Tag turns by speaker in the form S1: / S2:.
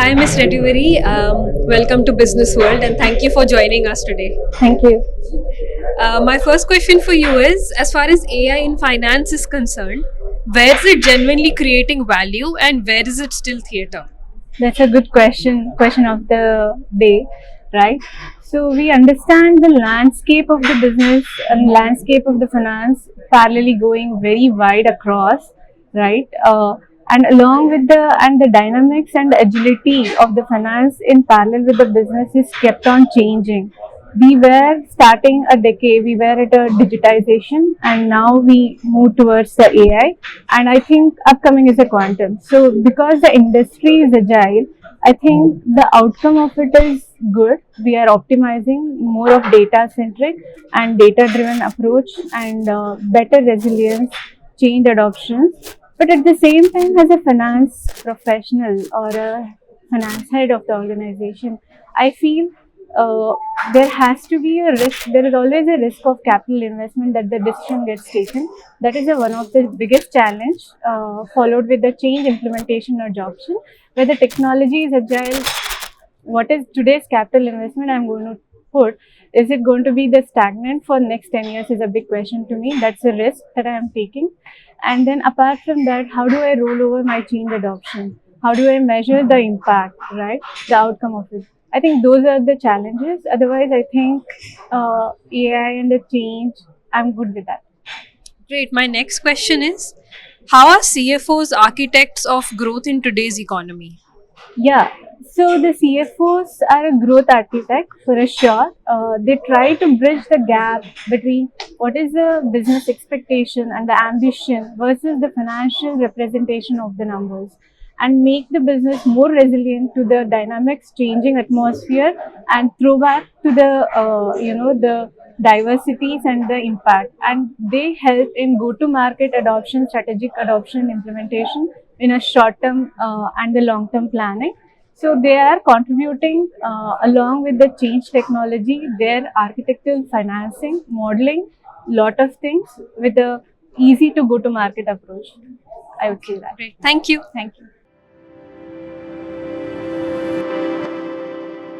S1: Hi, Ms. Retivari. Welcome to Business World and thank you for joining us today.
S2: Thank you.
S1: My first question for you is, as far as AI in finance is concerned, where is it genuinely creating value and where is it still theatre?
S2: That's a good question of the day, right? So we understand the landscape of the business and landscape of the finance parallelly going very wide across, right? And along with the dynamics and the agility of the finance in parallel with the business is kept on changing. We were starting a decade, we were at a digitization, and now we move towards the AI. And I think upcoming is a quantum. So, because the industry is agile, I think the outcome of it is good. We are optimizing more of data centric and data driven approach and better resilience, change adoption. But at the same time, as a finance professional or a finance head of the organization, I feel uh, there has to be a risk. There is always a risk of capital investment that the decision gets taken. That is one of the biggest challenge, followed with the change implementation or adoption, where the technology is agile. What is today's capital investment I'm going to put? Is it going to be the stagnant for next 10 years is a big question to me. That's a risk that I am taking. And then apart from that, how do I roll over my change adoption? How do I measure the impact, right? The outcome of it. I think those are the challenges. Otherwise, I think AI and the change, I'm good with that.
S1: Great. My next question is, how are CFOs architects of growth in today's economy?
S2: Yeah, so the CFOs are a growth architect for a sure. They try to bridge the gap between what is the business expectation and the ambition versus the financial representation of the numbers, and make the business more resilient to the dynamics changing atmosphere and throw back to the the diversities and the impact. And they help in go to market adoption, strategic adoption, implementation in a short term and the long term planning. So they are contributing along with the change technology, their architectural financing, modeling, lot of things with a easy to go to market approach. I would say that.
S1: Great. Thank you.
S2: Thank you.